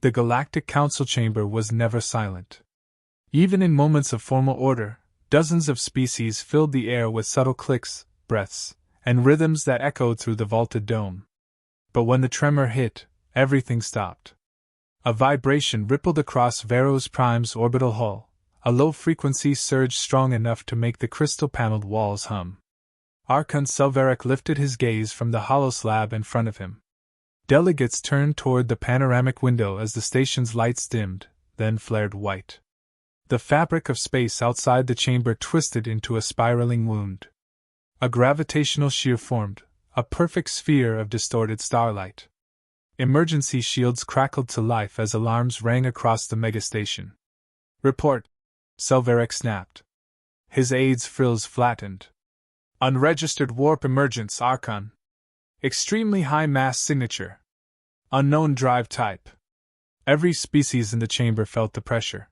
The Galactic Council chamber was never silent. Even in moments of formal order, dozens of species filled the air with subtle clicks, breaths, and rhythms that echoed through the vaulted dome. But when the tremor hit, everything stopped. A vibration rippled across Veros Prime's orbital hull, a low-frequency surge strong enough to make the crystal-paneled walls hum. Archon Selveric lifted his gaze from the hollow slab in front of him. Delegates turned toward the panoramic window as the station's lights dimmed, then flared white. The fabric of space outside the chamber twisted into a spiraling wound. A gravitational shear formed, a perfect sphere of distorted starlight. Emergency shields crackled to life as alarms rang across the megastation. "Report," Selveric snapped. His aide's frills flattened. "Unregistered warp emergence, Archon. Extremely high mass signature. Unknown drive type." Every species in the chamber felt the pressure.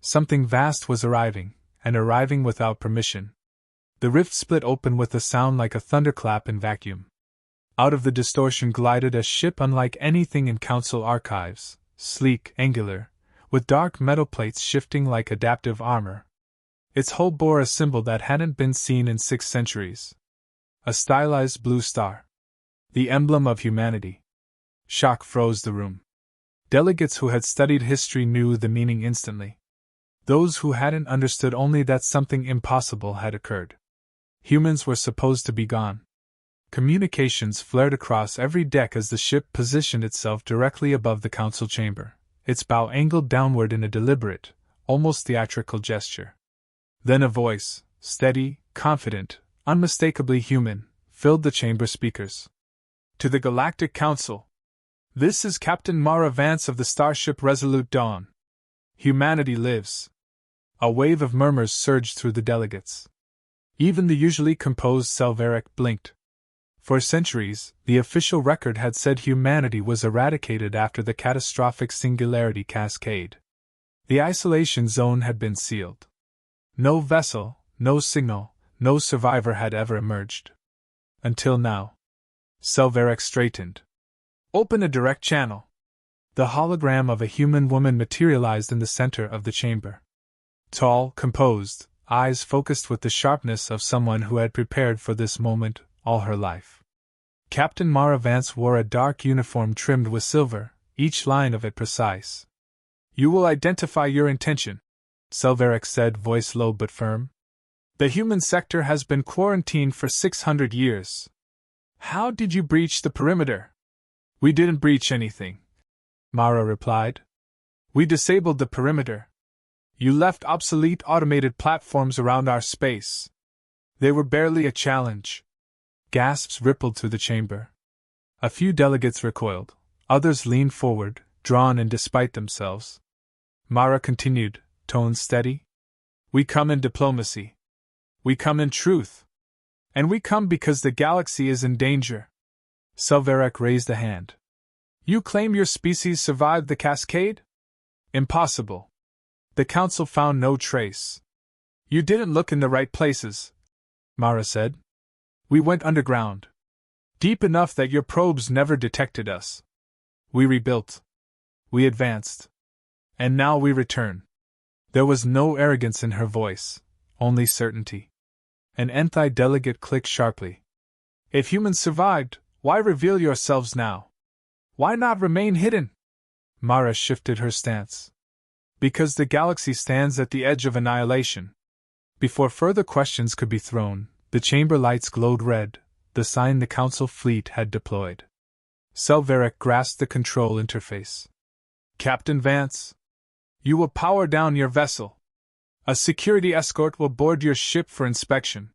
Something vast was arriving, and arriving without permission. The rift split open with a sound like a thunderclap in vacuum. Out of the distortion glided a ship unlike anything in Council archives, sleek, angular, with dark metal plates shifting like adaptive armor. Its hull bore a symbol that hadn't been seen in 6 centuries. A stylized blue star. The emblem of humanity. Shock froze the room. Delegates who had studied history knew the meaning instantly. Those who hadn't understood only that something impossible had occurred. Humans were supposed to be gone. Communications flared across every deck as the ship positioned itself directly above the council chamber, its bow angled downward in a deliberate, almost theatrical gesture. Then a voice, steady, confident, unmistakably human, filled the chamber speakers. "To the Galactic Council. This is Captain Mara Vance of the starship Resolute Dawn. Humanity lives." A wave of murmurs surged through the delegates. Even the usually composed Selveric blinked. For centuries, the official record had said humanity was eradicated after the catastrophic singularity cascade. The isolation zone had been sealed. No vessel, no signal, no survivor had ever emerged. Until now. Selveric straightened. "Open a direct channel." The hologram of a human woman materialized in the center of the chamber. Tall, composed, eyes focused with the sharpness of someone who had prepared for this moment all her life. Captain Mara Vance wore a dark uniform trimmed with silver, each line of it precise. "You will identify your intention," Selveric said, voice low but firm. "The human sector has been quarantined for 600 years. How did you breach the perimeter?" "We didn't breach anything," Mara replied. "We disabled the perimeter. You left obsolete automated platforms around our space. They were barely a challenge." Gasps rippled through the chamber. A few delegates recoiled, others leaned forward, drawn in despite themselves. Mara continued, tone steady. "We come in diplomacy. We come in truth. And we come because the galaxy is in danger." Selveric raised a hand. "You claim your species survived the cascade? Impossible. The Council found no trace." "You didn't look in the right places," Mara said. "We went underground. Deep enough that your probes never detected us. We rebuilt. We advanced. And now we return." There was no arrogance in her voice, only certainty. An Nthi delegate clicked sharply. "If humans survived, why reveal yourselves now? Why not remain hidden?" Mara shifted her stance. "Because the galaxy stands at the edge of annihilation." Before further questions could be thrown, the chamber lights glowed red, the sign the Council fleet had deployed. Selveric grasped the control interface. "Captain Vance, you will power down your vessel. A security escort will board your ship for inspection."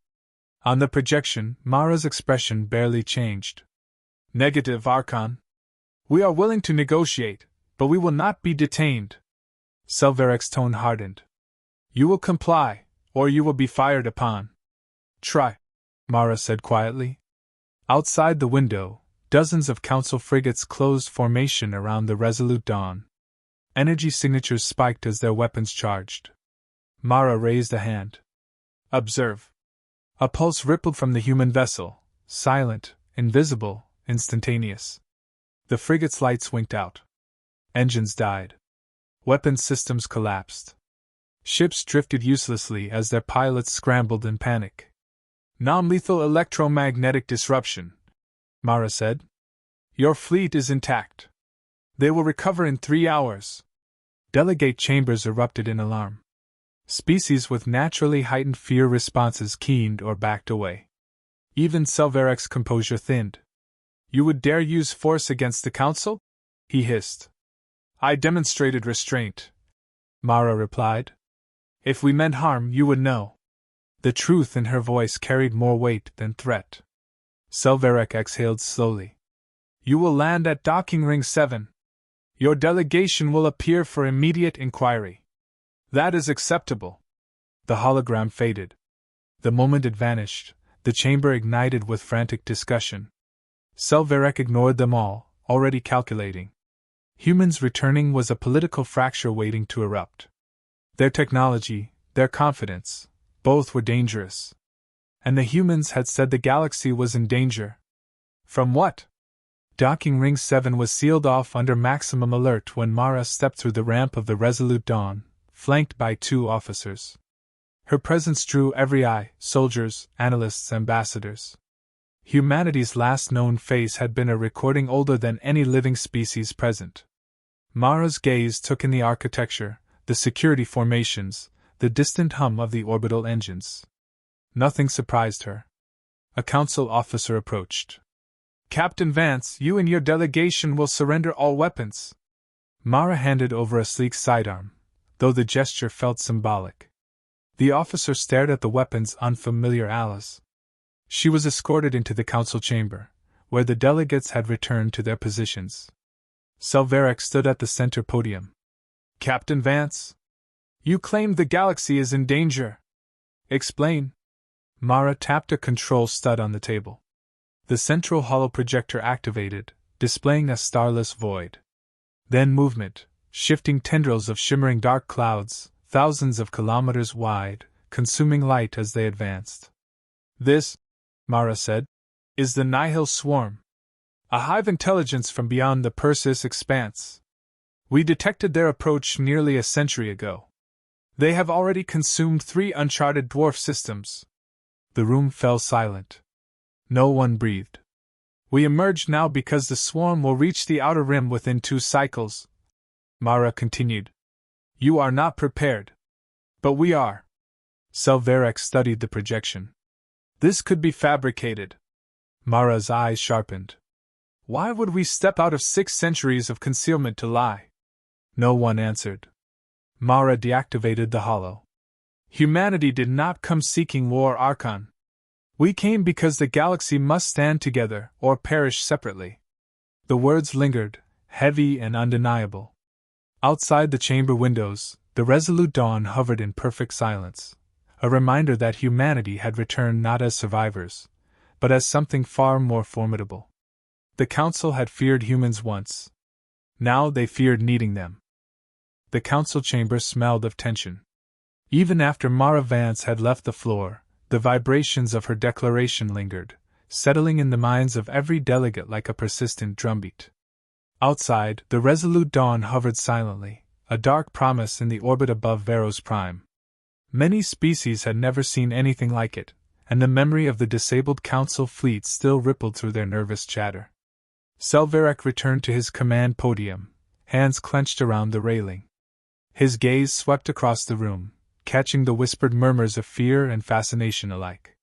On the projection, Mara's expression barely changed. "Negative, Archon. We are willing to negotiate, but we will not be detained." Selveric's tone hardened. "You will comply, or you will be fired upon." "Try," Mara said quietly. Outside the window, dozens of Council frigates closed formation around the Resolute Dawn. Energy signatures spiked as their weapons charged. Mara raised a hand. "Observe." A pulse rippled from the human vessel, silent, invisible, instantaneous. The frigate's lights winked out. Engines died. Weapons systems collapsed. Ships drifted uselessly as their pilots scrambled in panic. Non-lethal electromagnetic disruption, Mara said. Your fleet is intact. They will recover in 3 hours. Delegate chambers erupted in alarm. Species with naturally heightened fear responses keened or backed away. Even Selvarek's composure thinned. You would dare use force against the Council? He hissed. I demonstrated restraint, Mara replied. If we meant harm, you would know. The truth in her voice carried more weight than threat. Selvarek exhaled slowly. You will land at Docking Ring 7. Your delegation will appear for immediate inquiry. That is acceptable. The hologram faded. The moment it vanished, the chamber ignited with frantic discussion. Selvarek ignored them all, already calculating. Humans returning was a political fracture waiting to erupt. Their technology, their confidence, both were dangerous. And the humans had said the galaxy was in danger. From what? Docking Ring 7 was sealed off under maximum alert when Mara stepped through the ramp of the Resolute Dawn, flanked by 2 officers. Her presence drew every eye, soldiers, analysts, ambassadors. Humanity's last known face had been a recording older than any living species present. Mara's gaze took in the architecture, the security formations, the distant hum of the orbital engines. Nothing surprised her. A council officer approached. Captain Vance, you and your delegation will surrender all weapons. Mara handed over a sleek sidearm, though the gesture felt symbolic. The officer stared at the weapon's unfamiliar alloys. She was escorted into the council chamber, where the delegates had returned to their positions. Selvarek stood at the center podium. Captain Vance, you claim the galaxy is in danger. Explain. Mara tapped a control stud on the table. The central holoprojector activated, displaying a starless void. Then movement, shifting tendrils of shimmering dark clouds, thousands of kilometers wide, consuming light as they advanced. This, Mara said, is the Nihil Swarm. A hive intelligence from beyond the Perseus expanse. We detected their approach nearly a century ago. They have already consumed 3 uncharted dwarf systems. The room fell silent. No one breathed. We emerged now because the swarm will reach the outer rim within 2 cycles, Mara continued. You are not prepared. But we are. Selvarek studied the projection. This could be fabricated. Mara's eyes sharpened. Why would we step out of 6 centuries of concealment to lie? No one answered. Mara deactivated the holo. Humanity did not come seeking war, Archon. We came because the galaxy must stand together or perish separately. The words lingered, heavy and undeniable. Outside the chamber windows, the Resolute Dawn hovered in perfect silence, a reminder that humanity had returned not as survivors, but as something far more formidable. The Council had feared humans once. Now they feared needing them. The council chamber smelled of tension. Even after Mara Vance had left the floor, the vibrations of her declaration lingered, settling in the minds of every delegate like a persistent drumbeat. Outside, the Resolute Dawn hovered silently, a dark promise in the orbit above Veros Prime. Many species had never seen anything like it, and the memory of the disabled council fleet still rippled through their nervous chatter. Selvarek returned to his command podium, hands clenched around the railing. His gaze swept across the room, catching the whispered murmurs of fear and fascination alike.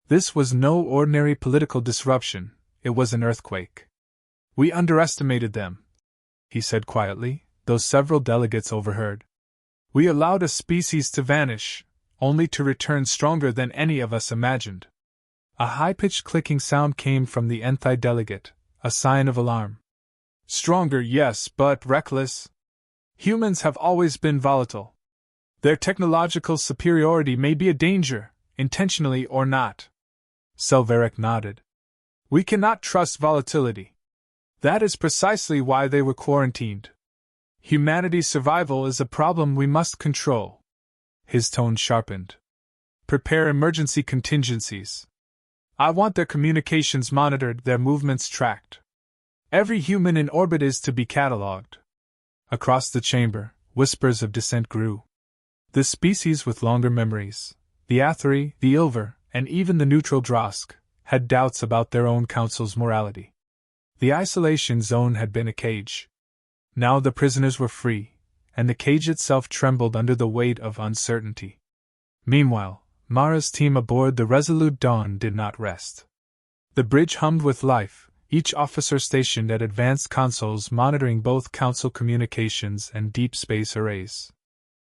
This was no ordinary political disruption, it was an earthquake. We underestimated them, he said quietly, though several delegates overheard. We allowed a species to vanish, only to return stronger than any of us imagined. A high-pitched clicking sound came from the nth delegate, a sign of alarm. Stronger, yes, but reckless. Humans have always been volatile. Their technological superiority may be a danger, intentionally or not. Selvarek nodded. We cannot trust volatility. That is precisely why they were quarantined. Humanity's survival is a problem we must control. His tone sharpened. Prepare emergency contingencies. I want their communications monitored, their movements tracked. Every human in orbit is to be catalogued. Across the chamber, whispers of dissent grew. The species with longer memories, the Atheri, the Ilver, and even the neutral Drosk, had doubts about their own council's morality. The isolation zone had been a cage. Now the prisoners were free, and the cage itself trembled under the weight of uncertainty. Meanwhile, Mara's team aboard the Resolute Dawn did not rest. The bridge hummed with life, each officer stationed at advanced consoles monitoring both council communications and deep space arrays.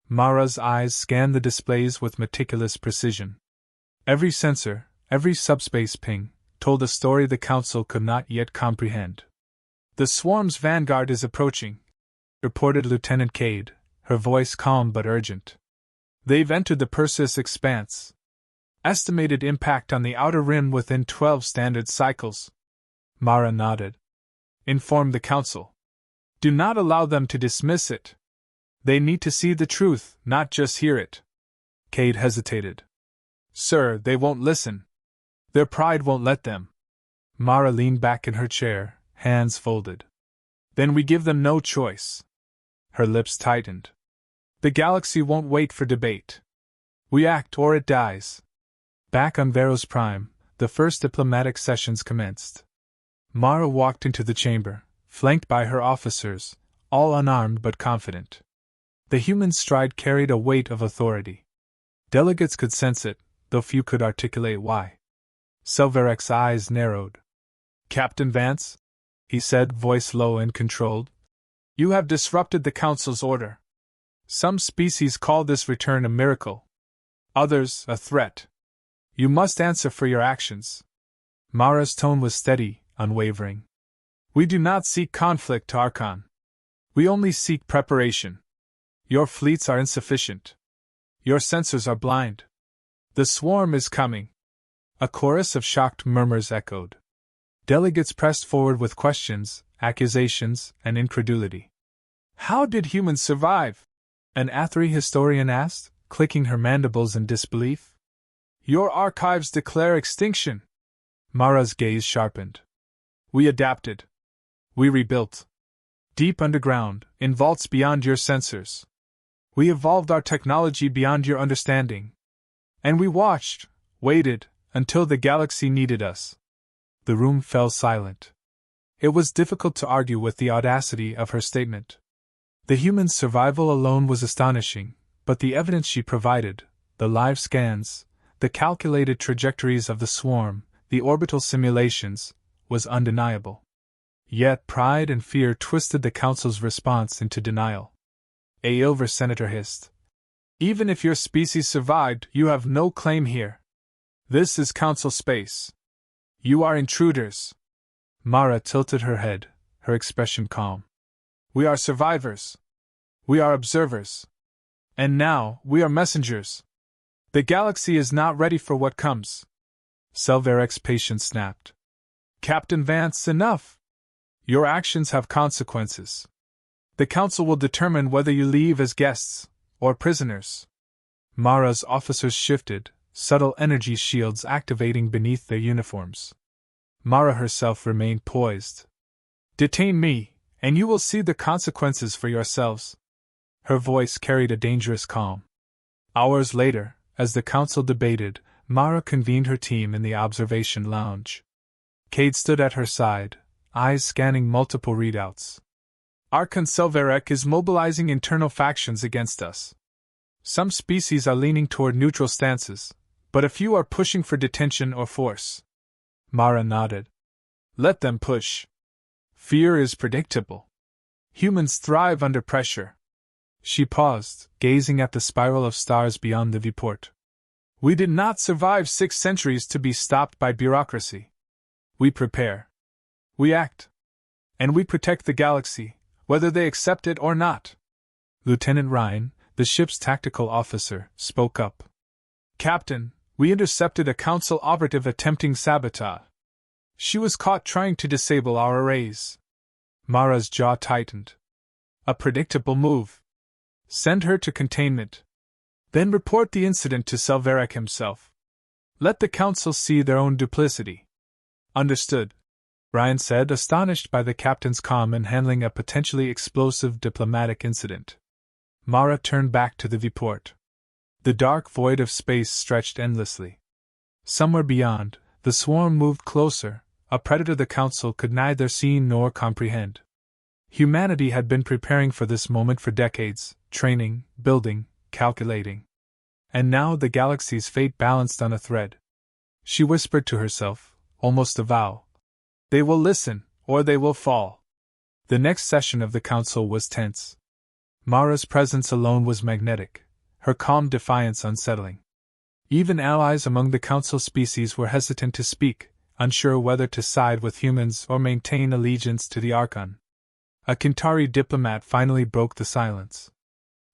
Mara's eyes scanned the displays with meticulous precision. Every sensor, every subspace ping, told a story the council could not yet comprehend. "The swarm's vanguard is approaching," reported Lieutenant Cade, her voice calm but urgent. "They've entered the Perseus expanse. Estimated impact on the outer rim within 12 standard cycles." Mara nodded. "Inform the council. Do not allow them to dismiss it. They need to see the truth, not just hear it." Cade hesitated. "Sir, they won't listen. Their pride won't let them." Mara leaned back in her chair, hands folded. "Then we give them no choice." Her lips tightened. "The galaxy won't wait for debate. We act or it dies." Back on Veros Prime, the first diplomatic sessions commenced. Mara walked into the chamber, flanked by her officers, all unarmed but confident. The human stride carried a weight of authority. Delegates could sense it, though few could articulate why. Selvarek's eyes narrowed. "Captain Vance," he said, voice low and controlled, "you have disrupted the Council's order. Some species call this return a miracle. Others, a threat. You must answer for your actions." Mara's tone was steady, unwavering. "We do not seek conflict, Archon. We only seek preparation. Your fleets are insufficient. Your sensors are blind. The swarm is coming." A chorus of shocked murmurs echoed. Delegates pressed forward with questions, accusations, and incredulity. "How did humans survive?" an Atheri historian asked, clicking her mandibles in disbelief. "Your archives declare extinction." Mara's gaze sharpened. "We adapted. We rebuilt. Deep underground, in vaults beyond your sensors. We evolved our technology beyond your understanding. And we watched, waited, until the galaxy needed us." The room fell silent. It was difficult to argue with the audacity of her statement. The human's survival alone was astonishing, but the evidence she provided, the live scans, the calculated trajectories of the swarm, the orbital simulations, was undeniable. Yet pride and fear twisted the Council's response into denial. A Ilver senator hissed. "Even if your species survived, you have no claim here. This is Council space. You are intruders." Mara tilted her head, her expression calm. "We are survivors. We are observers. And now, we are messengers. The galaxy is not ready for what comes." Selvarek's patience snapped. "Captain Vance, enough! Your actions have consequences. The Council will determine whether you leave as guests, or prisoners." Mara's officers shifted, subtle energy shields activating beneath their uniforms. Mara herself remained poised. "Detain me, and you will see the consequences for yourselves." Her voice carried a dangerous calm. Hours later, as the Council debated, Mara convened her team in the observation lounge. Cade stood at her side, eyes scanning multiple readouts. "Archon Selvarek is mobilizing internal factions against us. Some species are leaning toward neutral stances, but a few are pushing for detention or force." Mara nodded. "Let them push. Fear is predictable. Humans thrive under pressure." She paused, gazing at the spiral of stars beyond the viewport. "We did not survive 6 centuries to be stopped by bureaucracy. We prepare. We act. And we protect the galaxy, whether they accept it or not." Lieutenant Ryan, the ship's tactical officer, spoke up. "Captain, we intercepted a Council operative attempting sabotage. She was caught trying to disable our arrays." Mara's jaw tightened. "A predictable move. Send her to containment. Then report the incident to Selvarek himself. Let the Council see their own duplicity." "Understood." Ryan said, astonished by the captain's calm in handling a potentially explosive diplomatic incident. Mara turned back to the viewport. The dark void of space stretched endlessly. Somewhere beyond, the swarm moved closer, a predator the Council could neither see nor comprehend. Humanity had been preparing for this moment for decades, training, building, calculating. And now the galaxy's fate balanced on a thread. She whispered to herself, almost a vow. They will listen, or they will fall. The next session of the Council was tense. Mara's presence alone was magnetic, her calm defiance unsettling. Even allies among the Council species were hesitant to speak, unsure whether to side with humans or maintain allegiance to the Archon. A Kintari diplomat finally broke the silence.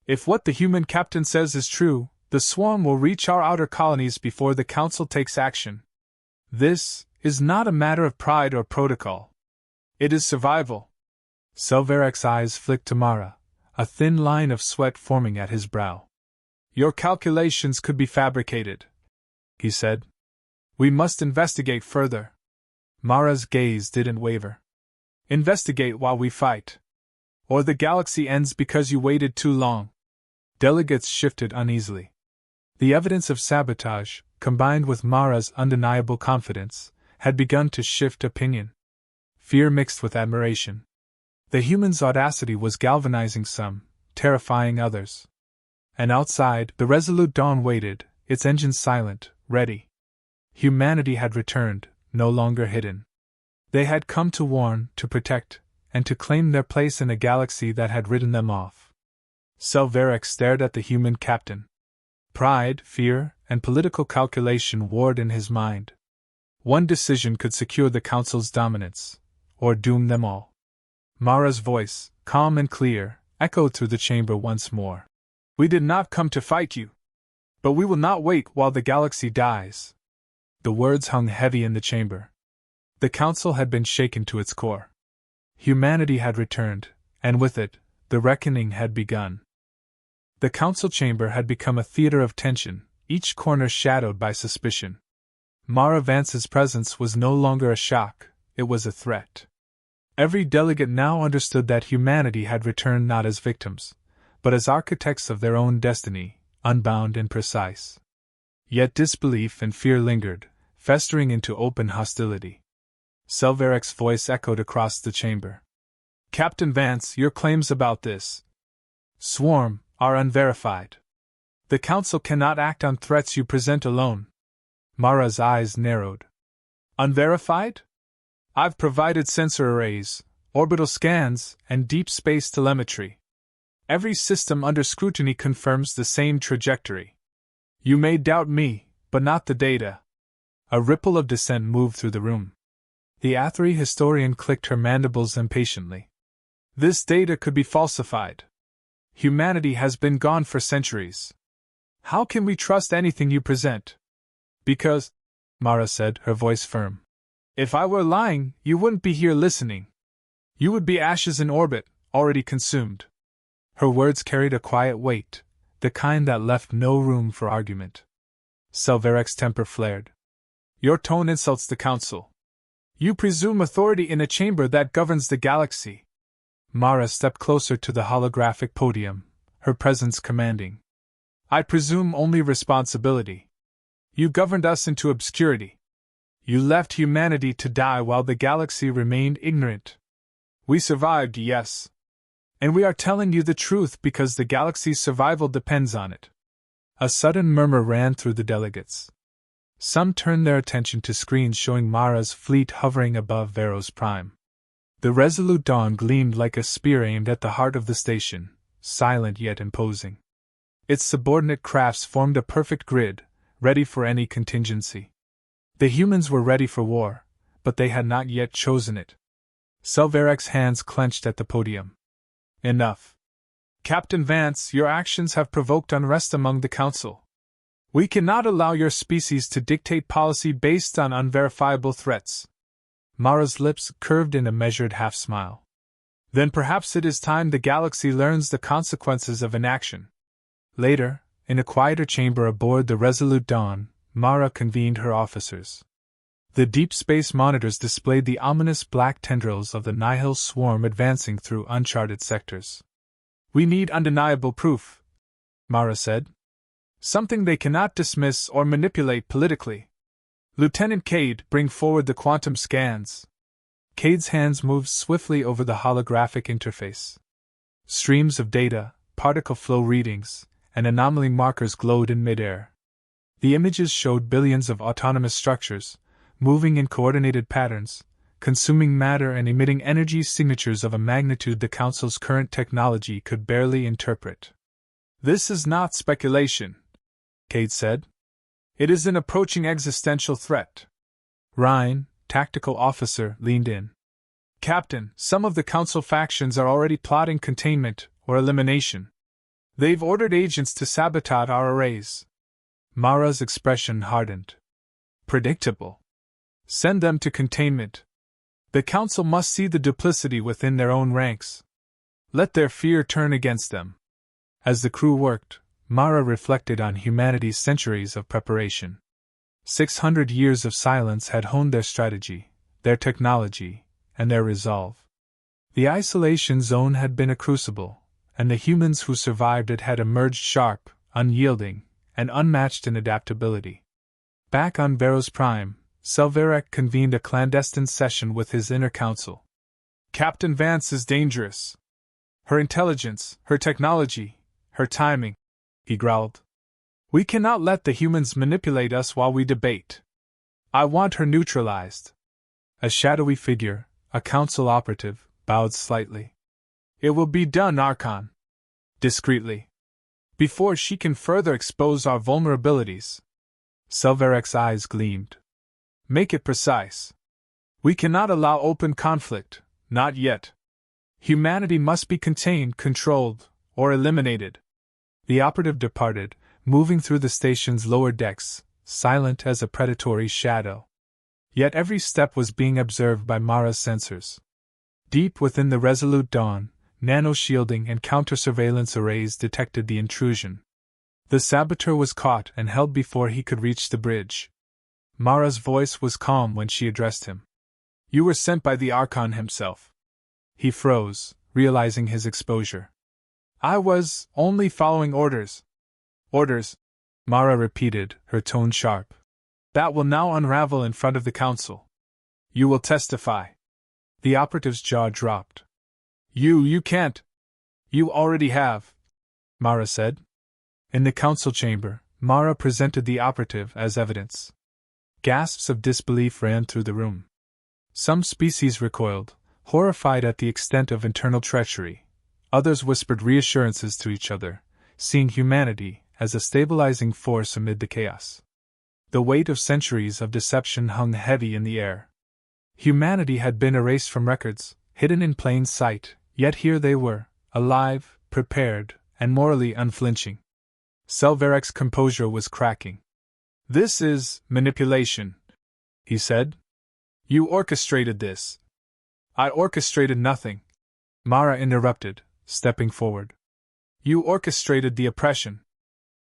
If what the human captain says is true, the swarm will reach our outer colonies before the Council takes action. This is not a matter of pride or protocol. It is survival. Selvarek's eyes flicked to Mara, a thin line of sweat forming at his brow. Your calculations could be fabricated, he said. We must investigate further. Mara's gaze didn't waver. Investigate while we fight. Or the galaxy ends because you waited too long. Delegates shifted uneasily. The evidence of sabotage, combined with Mara's undeniable confidence, had begun to shift opinion. Fear mixed with admiration. The human's audacity was galvanizing some, terrifying others. And outside, the resolute Dawn waited, its engines silent, ready. Humanity had returned, no longer hidden. They had come to warn, to protect, and to claim their place in a galaxy that had ridden them off. Selvarek stared at the human captain. Pride, fear, and political calculation warred in his mind. One decision could secure the Council's dominance, or doom them all. Mara's voice, calm and clear, echoed through the chamber once more. We did not come to fight you. But we will not wait while the galaxy dies. The words hung heavy in the chamber. The Council had been shaken to its core. Humanity had returned, and with it, the reckoning had begun. The Council chamber had become a theater of tension, each corner shadowed by suspicion. Mara Vance's presence was no longer a shock, it was a threat. Every delegate now understood that humanity had returned not as victims, but as architects of their own destiny, unbound and precise. Yet disbelief and fear lingered, festering into open hostility. Selvarek's voice echoed across the chamber. Captain Vance, your claims about this swarm are unverified. The Council cannot act on threats you present alone. Mara's eyes narrowed. Unverified? I've provided sensor arrays, orbital scans, and deep space telemetry. Every system under scrutiny confirms the same trajectory. You may doubt me, but not the data. A ripple of dissent moved through the room. The Athari historian clicked her mandibles impatiently. This data could be falsified. Humanity has been gone for centuries. How can we trust anything you present? Because, Mara said, her voice firm. If I were lying, you wouldn't be here listening. You would be ashes in orbit, already consumed. Her words carried a quiet weight, the kind that left no room for argument. Selvarek's temper flared. Your tone insults the Council. You presume authority in a chamber that governs the galaxy. Mara stepped closer to the holographic podium, her presence commanding. I presume only responsibility. You governed us into obscurity. You left humanity to die while the galaxy remained ignorant. We survived, yes. And we are telling you the truth because the galaxy's survival depends on it. A sudden murmur ran through the delegates. Some turned their attention to screens showing Mara's fleet hovering above Veros Prime. The resolute Dawn gleamed like a spear aimed at the heart of the station, silent yet imposing. Its subordinate crafts formed a perfect grid, ready for any contingency. The humans were ready for war, but they had not yet chosen it. Selvarek's hands clenched at the podium. Enough. Captain Vance, your actions have provoked unrest among the Council. We cannot allow your species to dictate policy based on unverifiable threats. Mara's lips curved in a measured half-smile. Then perhaps it is time the galaxy learns the consequences of inaction. Later, in a quieter chamber aboard the resolute Dawn, Mara convened her officers. The deep space monitors displayed the ominous black tendrils of the Nihil swarm advancing through uncharted sectors. "We need undeniable proof," Mara said. "Something they cannot dismiss or manipulate politically. Lieutenant Cade, bring forward the quantum scans." Cade's hands moved swiftly over the holographic interface. Streams of data, particle flow readings, and anomaly markers glowed in midair. The images showed billions of autonomous structures, moving in coordinated patterns, consuming matter and emitting energy signatures of a magnitude the Council's current technology could barely interpret. "This is not speculation," Cade said. "It is an approaching existential threat." Ryan, tactical officer, leaned in. "Captain, some of the Council factions are already plotting containment or elimination. They've ordered agents to sabotage our arrays." Mara's expression hardened. "Predictable. Send them to containment. The Council must see the duplicity within their own ranks. Let their fear turn against them." As the crew worked, Mara reflected on humanity's centuries of preparation. 600 years of silence had honed their strategy, their technology, and their resolve. The isolation zone had been a crucible, and the humans who survived it had emerged sharp, unyielding, and unmatched in adaptability. Back on Veros Prime, Selvarek convened a clandestine session with his inner council. "Captain Vance is dangerous. Her intelligence, her technology, her timing," he growled. "We cannot let the humans manipulate us while we debate. I want her neutralized." A shadowy figure, a council operative, bowed slightly. "It will be done, Archon. Discreetly. Before she can further expose our vulnerabilities." Selvarek's eyes gleamed. "Make it precise. We cannot allow open conflict, not yet. Humanity must be contained, controlled, or eliminated." The operative departed, moving through the station's lower decks, silent as a predatory shadow. Yet every step was being observed by Mara's sensors. Deep within the Resolute Dawn, nano-shielding and counter-surveillance arrays detected the intrusion. The saboteur was caught and held before he could reach the bridge. Mara's voice was calm when she addressed him. "You were sent by the Archon himself." He froze, realizing his exposure. "I was only following orders." "Orders," Mara repeated, her tone sharp. "That will now unravel in front of the Council. You will testify." The operative's jaw dropped. You can't." "You already have," Mara said. In the Council chamber, Mara presented the operative as evidence. Gasps of disbelief ran through the room. Some species recoiled, horrified at the extent of internal treachery. Others whispered reassurances to each other, seeing humanity as a stabilizing force amid the chaos. The weight of centuries of deception hung heavy in the air. Humanity had been erased from records, hidden in plain sight, yet here they were, alive, prepared, and morally unflinching. Selvarek's composure was cracking. "This is manipulation," he said. "You orchestrated this." "I orchestrated nothing," Mara interrupted, stepping forward. "You orchestrated the oppression.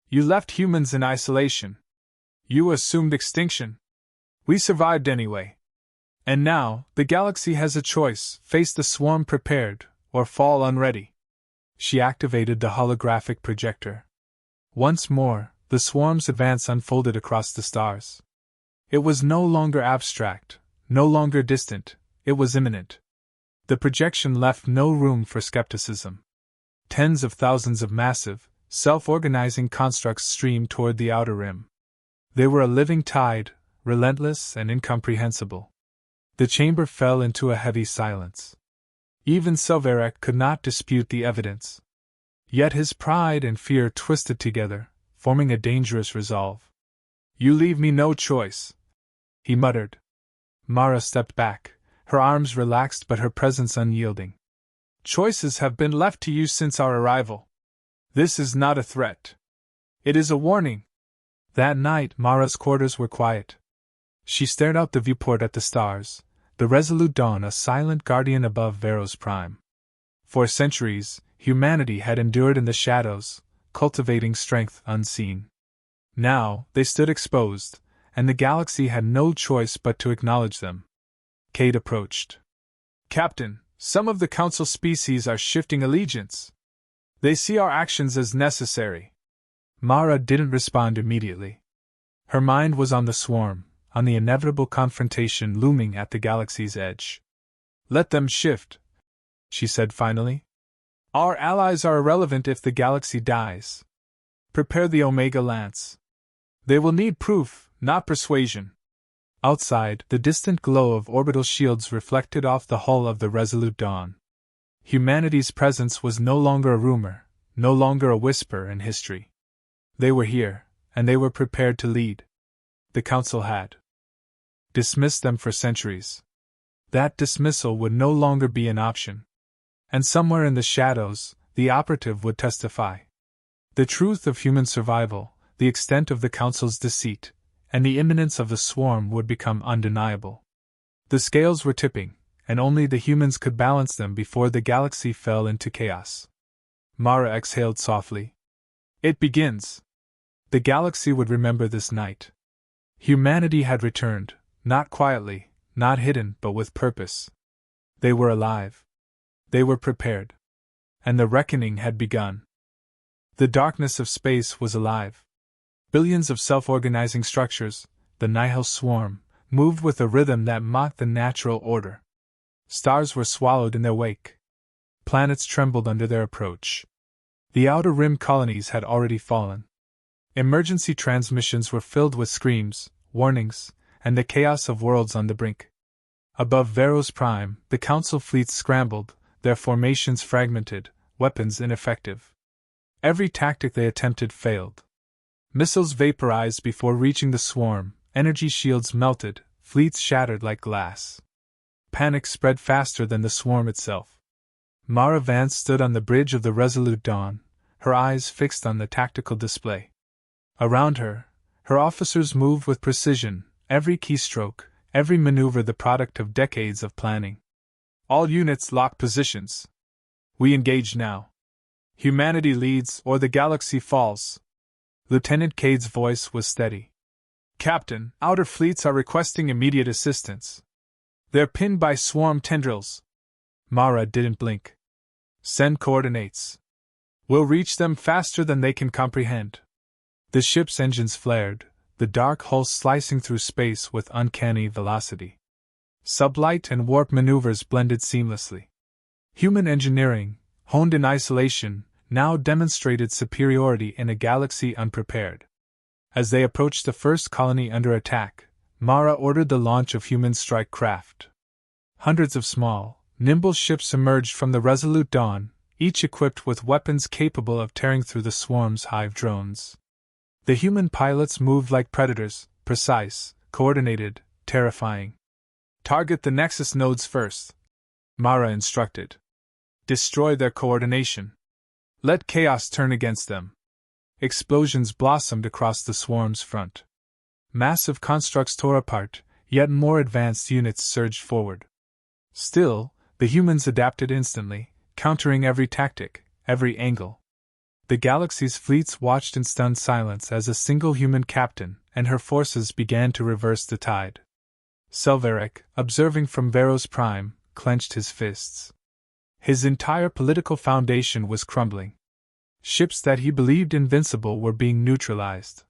You left humans in isolation. You assumed extinction. We survived anyway. And now, the galaxy has a choice: face the swarm prepared, or fall unready." She activated the holographic projector. Once more, the swarm's advance unfolded across the stars. It was no longer abstract, no longer distant, it was imminent. The projection left no room for skepticism. Tens of thousands of massive, self-organizing constructs streamed toward the outer rim. They were a living tide, relentless and incomprehensible. The chamber fell into a heavy silence. Even Selvarek could not dispute the evidence. Yet his pride and fear twisted together, forming a dangerous resolve. "You leave me no choice," he muttered. Mara stepped back, her arms relaxed but her presence unyielding. "Choices have been left to you since our arrival. This is not a threat. It is a warning." That night, Mara's quarters were quiet. She stared out the viewport at the stars, the Resolute Dawn a silent guardian above Veros Prime. For centuries, humanity had endured in the shadows, cultivating strength unseen. Now, they stood exposed, and the galaxy had no choice but to acknowledge them. Kate approached. "Captain, some of the Council species are shifting allegiance. They see our actions as necessary." Mara didn't respond immediately. Her mind was on the swarm, on the inevitable confrontation looming at the galaxy's edge. "Let them shift," she said finally. "Our allies are irrelevant if the galaxy dies. Prepare the Omega Lance. They will need proof, not persuasion." Outside, the distant glow of orbital shields reflected off the hull of the Resolute Dawn. Humanity's presence was no longer a rumor, no longer a whisper in history. They were here, and they were prepared to lead. The Council had dismissed them for centuries. That dismissal would no longer be an option. And somewhere in the shadows, the operative would testify. The truth of human survival, the extent of the Council's deceit, and the imminence of the swarm would become undeniable. The scales were tipping, and only the humans could balance them before the galaxy fell into chaos. Mara exhaled softly. "It begins." The galaxy would remember this night. Humanity had returned, not quietly, not hidden, but with purpose. They were alive. They were prepared. And the reckoning had begun. The darkness of space was alive. Billions of self-organizing structures, the Nihil swarm, moved with a rhythm that mocked the natural order. Stars were swallowed in their wake. Planets trembled under their approach. The outer rim colonies had already fallen. Emergency transmissions were filled with screams, warnings, and the chaos of worlds on the brink. Above Veros Prime, the Council fleets scrambled, their formations fragmented, weapons ineffective. Every tactic they attempted failed. Missiles vaporized before reaching the swarm, energy shields melted, fleets shattered like glass. Panic spread faster than the swarm itself. Mara Vance stood on the bridge of the Resolute Dawn, her eyes fixed on the tactical display. Around her, her officers moved with precision, every keystroke, every maneuver the product of decades of planning. "All units lock positions. We engage now. Humanity leads or the galaxy falls." Lieutenant Cade's voice was steady. "Captain, outer fleets are requesting immediate assistance. They're pinned by swarm tendrils." Mara didn't blink. "Send coordinates. We'll reach them faster than they can comprehend." The ship's engines flared, the dark hull slicing through space with uncanny velocity. Sublight and warp maneuvers blended seamlessly. Human engineering, honed in isolation, now demonstrated superiority in a galaxy unprepared. As they approached the first colony under attack, Mara ordered the launch of human strike craft. Hundreds of small, nimble ships emerged from the Resolute Dawn, each equipped with weapons capable of tearing through the swarm's hive drones. The human pilots moved like predators, precise, coordinated, terrifying. "Target the Nexus nodes first," Mara instructed. "Destroy their coordination. Let chaos turn against them." Explosions blossomed across the swarm's front. Massive constructs tore apart, yet more advanced units surged forward. Still, the humans adapted instantly, countering every tactic, every angle. The galaxy's fleets watched in stunned silence as a single human captain and her forces began to reverse the tide. Selveric, observing from Veros Prime, clenched his fists. His entire political foundation was crumbling. Ships that he believed invincible were being neutralized.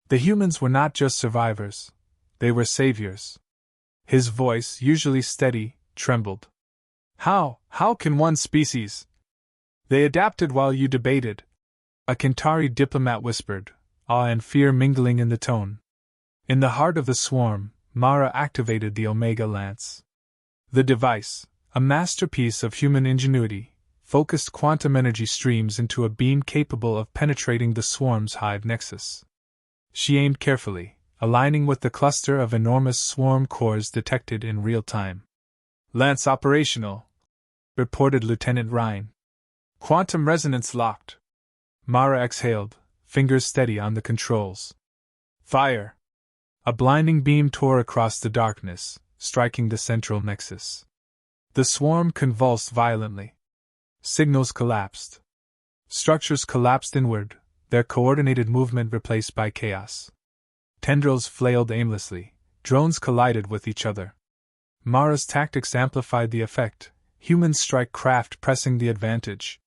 The humans were not just survivors, they were saviors. His voice, usually steady, trembled. How can one species? They adapted while you debated," a Kentari diplomat whispered, awe and fear mingling in the tone. In the heart of the swarm, Mara activated the Omega Lance. The device, a masterpiece of human ingenuity, focused quantum energy streams into a beam capable of penetrating the swarm's hive nexus. She aimed carefully, aligning with the cluster of enormous swarm cores detected in real time. "Lance operational," reported Lieutenant Ryan. "Quantum resonance locked." Mara exhaled, fingers steady on the controls. "Fire!" A blinding beam tore across the darkness, striking the central nexus. The swarm convulsed violently. Signals collapsed. Structures collapsed inward, their coordinated movement replaced by chaos. Tendrils flailed aimlessly, drones collided with each other. Mara's tactics amplified the effect, human strike craft pressing the advantage.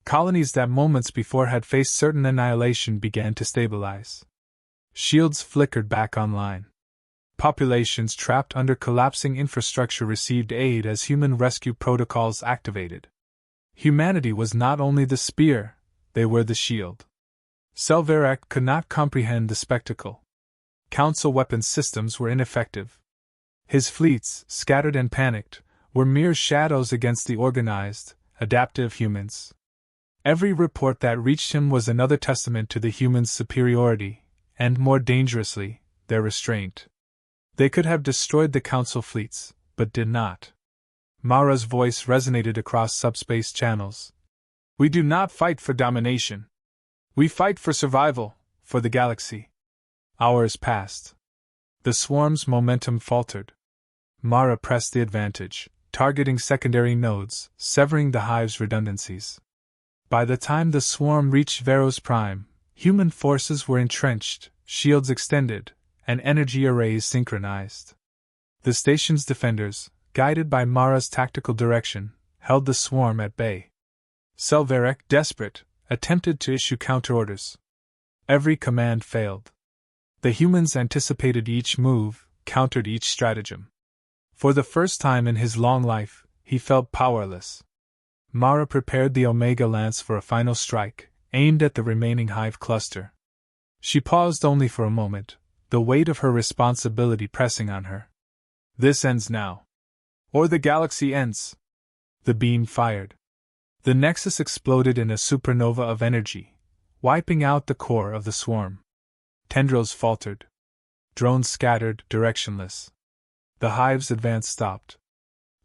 Colonies that moments before had faced certain annihilation began to stabilize. Shields flickered back online. Populations trapped under collapsing infrastructure received aid as human rescue protocols activated. Humanity was not only the spear, they were the shield. Selvarak could not comprehend the spectacle. Council weapons systems were ineffective. His fleets, scattered and panicked, were mere shadows against the organized, adaptive humans. Every report that reached him was another testament to the humans' superiority, and more dangerously, their restraint. They could have destroyed the Council fleets, but did not. Mara's voice resonated across subspace channels. We do not fight for domination. We fight for survival, for the galaxy. Hours passed. The swarm's momentum faltered. Mara pressed the advantage, targeting secondary nodes, severing the hive's redundancies. By the time the swarm reached Veros Prime, human forces were entrenched, shields extended, and energy arrays synchronized. The station's defenders, guided by Mara's tactical direction, held the swarm at bay. Selvarak, desperate, attempted to issue counterorders. Every command failed. The humans anticipated each move, countered each stratagem. For the first time in his long life, he felt powerless. Mara prepared the Omega Lance for a final strike, aimed at the remaining hive cluster. She paused only for a moment, the weight of her responsibility pressing on her. This ends now. Or the galaxy ends. The beam fired. The nexus exploded in a supernova of energy, wiping out the core of the swarm. Tendrils faltered. Drones scattered, directionless. The hive's advance stopped.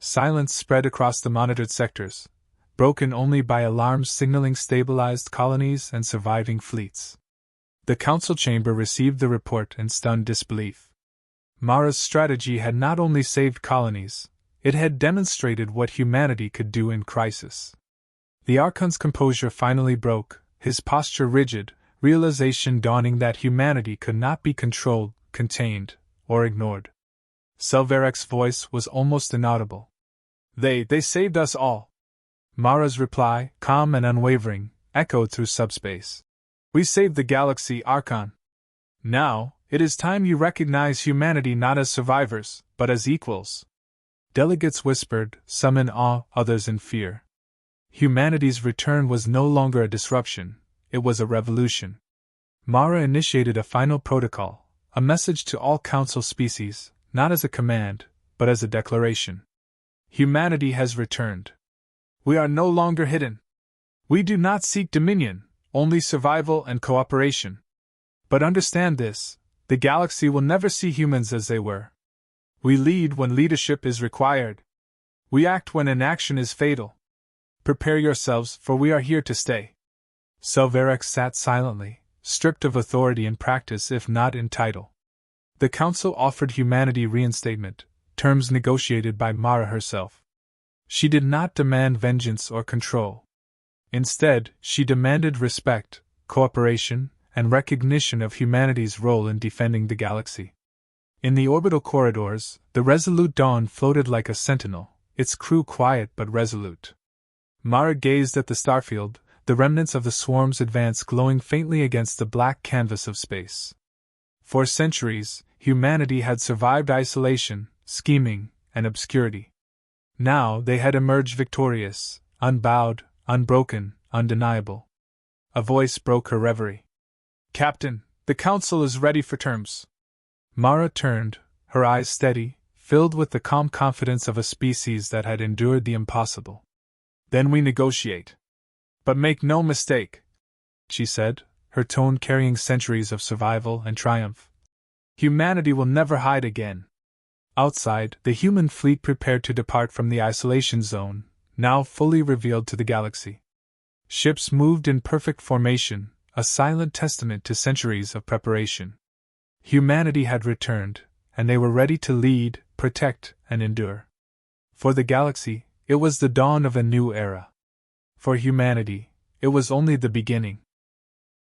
Silence spread across the monitored sectors, broken only by alarms signaling stabilized colonies and surviving fleets. The council chamber received the report in stunned disbelief. Mara's strategy had not only saved colonies, it had demonstrated what humanity could do in crisis. The Archon's composure finally broke, his posture rigid, realization dawning that humanity could not be controlled, contained, or ignored. Selvarak's voice was almost inaudible. They saved us all. Mara's reply, calm and unwavering, echoed through subspace. We saved the galaxy, Archon. Now, it is time you recognize humanity not as survivors, but as equals. Delegates whispered, some in awe, others in fear. Humanity's return was no longer a disruption, it was a revolution. Mara initiated a final protocol, a message to all Council species, not as a command, but as a declaration. Humanity has returned. We are no longer hidden. We do not seek dominion, only survival and cooperation. But understand this, the galaxy will never see humans as they were. We lead when leadership is required. We act when inaction is fatal. Prepare yourselves, for we are here to stay. Selvarak sat silently, stripped of authority in practice if not in title. The Council offered humanity reinstatement, terms negotiated by Mara herself. She did not demand vengeance or control. Instead, she demanded respect, cooperation, and recognition of humanity's role in defending the galaxy. In the orbital corridors, the resolute Dawn floated like a sentinel, its crew quiet but resolute. Mara gazed at the starfield, the remnants of the swarm's advance glowing faintly against the black canvas of space. For centuries, humanity had survived isolation, scheming, and obscurity. Now they had emerged victorious, unbowed, unbroken, undeniable. A voice broke her reverie. Captain, the Council is ready for terms. Mara turned, her eyes steady, filled with the calm confidence of a species that had endured the impossible. Then we negotiate. But make no mistake, she said, her tone carrying centuries of survival and triumph. Humanity will never hide again. Outside, the human fleet prepared to depart from the isolation zone, now fully revealed to the galaxy. Ships moved in perfect formation, a silent testament to centuries of preparation. Humanity had returned, and they were ready to lead, protect, and endure. For the galaxy, it was the dawn of a new era. For humanity, it was only the beginning.